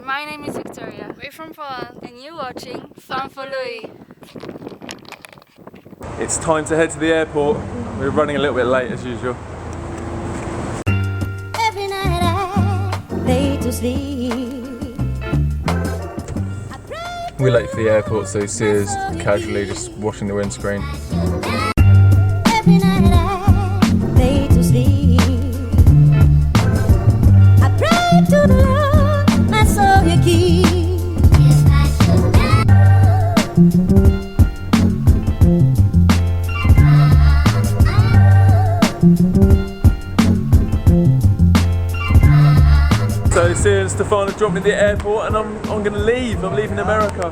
My name is Victoria. We're from Poland. And you're watching FunForLouis. It's time to head to the airport. We're running a little bit late as usual. Every night I lay to sleep. We're late for the airport, so you see us casually just washing the windscreen. Every night I lay to sleep. I pray to the Lord, my soul you keep. So Sia and Stefano dropped me at the airport and I'm going to leave. I'm leaving America.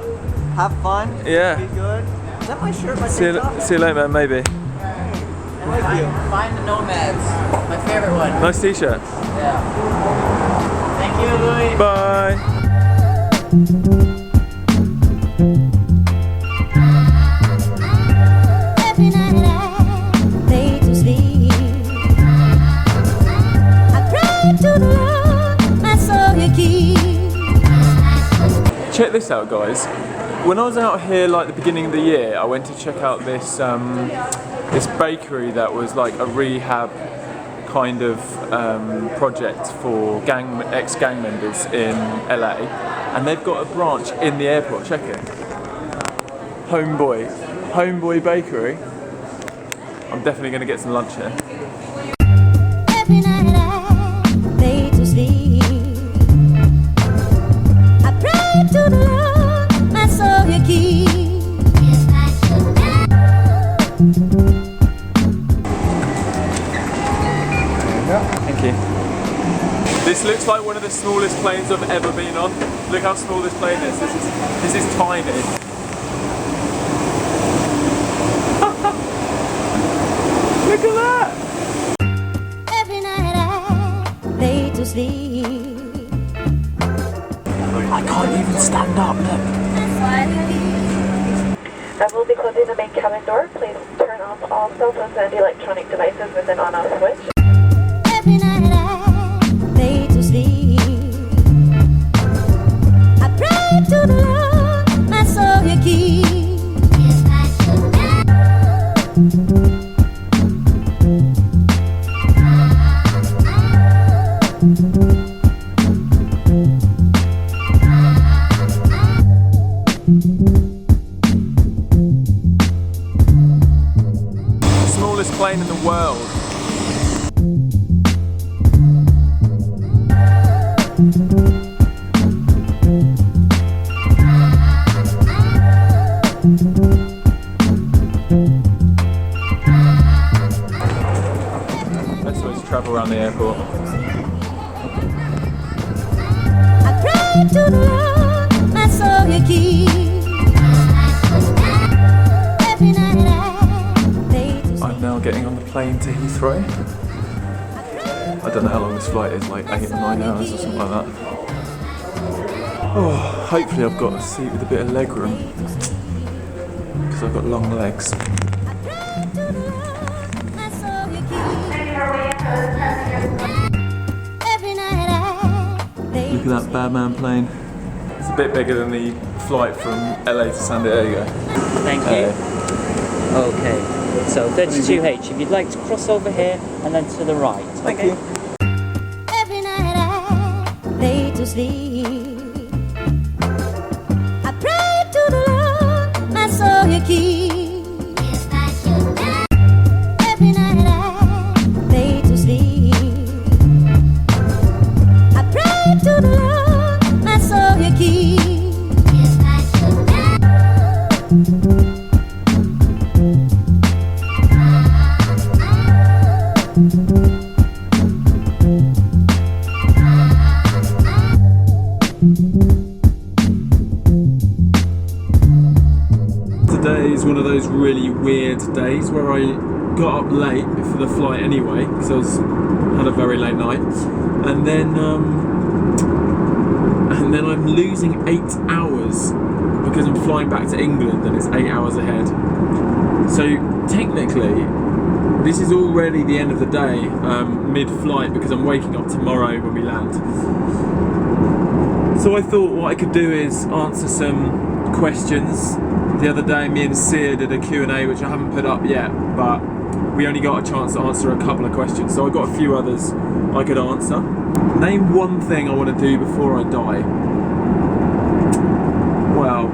Have fun. Yeah. Be good. Is that my shirt? My See you later, man, maybe. Thank you. Find the Nomads. My favorite one. Nice t-shirt. Yeah. Thank you, Louis. Bye. Every night I lay to sleep. I pray to the Lord, my soul you keep. Check this out, guys. When I was out here like the beginning of the year, I went to check out this this bakery that was like a rehab kind of project for ex-gang members in LA, and they've got a branch in the airport. Check it. Homeboy Bakery. I'm definitely going to get some lunch here. Every night I lay to sleep. I pray to the Lord, my soul you keep. Thank you. This looks like one of the smallest planes I've ever been on. Look how small this plane is. This is tiny. Look at that! Every night I lay to sleep. I can't even stand up, look. I will be closing the main cabin door. Please turn off all cell phones and electronic devices with an on-off switch. Every night I lay to sleep. I pray to the Lord, my soul you keep. Smallest plane in the world. Best way to travel around the airport. I pray to the Lord, my soul you keep. Every night I lay to sleep. I'm now getting on the plane to Heathrow. I don't know how long this flight is, like 8 or 9 hours or something like that. Oh, hopefully I've got a seat with a bit of leg room, because I've got long legs. My soul you keep. Every night I lay Look at that Batman plane. It's a bit bigger than the flight from LA to San Diego. Thank you. Okay, so 32H, if you'd like to cross over here and then to the right. Thank you. Every night I lay to sleep. I pray to the Lord, my soul you keep. Every night I lay to sleep. I pray to the Lord, my soul you keep. Today is one of those really weird days where I got up late for the flight anyway, because I had a very late night, and then I'm losing 8 hours because I'm flying back to England and it's 8 hours ahead. So technically, this is already the end of the day, mid-flight, because I'm waking up tomorrow when we land. So I thought what I could do is answer some questions. The other day me and Sia did a Q&A which I haven't put up yet, but we only got a chance to answer a couple of questions, so I got a few others I could answer. Name one thing I want to do before I die. Well,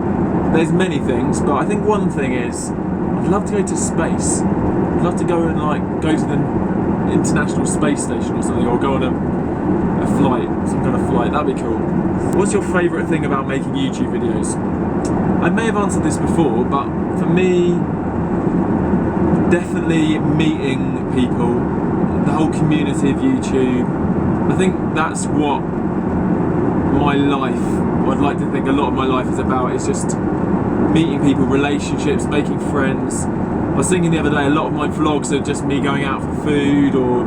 there's many things, but I think one thing is I'd love to go to space. I'd love to go and go to the International Space Station or something, or go on a flight, some kind of flight. That'd be cool. What's your favourite thing about making YouTube videos? I may have answered this before, but for me, definitely meeting people, the whole community of YouTube. I think that's what my life, I'd like to think a lot of my life is about, is just meeting people, relationships, making friends. I was thinking the other day, a lot of my vlogs are just me going out for food or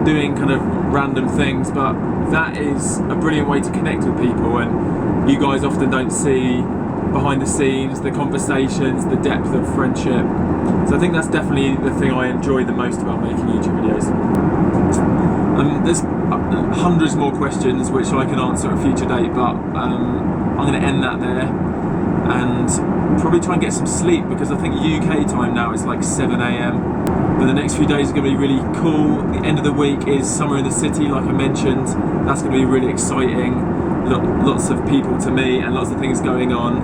doing kind of random things, but that is a brilliant way to connect with people, and you guys often don't see behind the scenes, the conversations, the depth of friendship. So I think that's definitely the thing I enjoy the most about making YouTube videos. There's hundreds more questions which I can answer at a future date, but I'm going to end that there and probably try and get some sleep, because I think UK time now is like 7 AM. But the next few days are going to be really cool. The end of the week is Summer in the City, like I mentioned. That's going to be really exciting. Lots of people to meet and lots of things going on.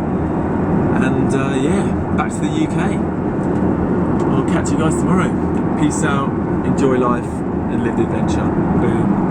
And yeah, back to the UK. I'll catch you guys tomorrow. Peace out, enjoy life, and live the adventure. Boom.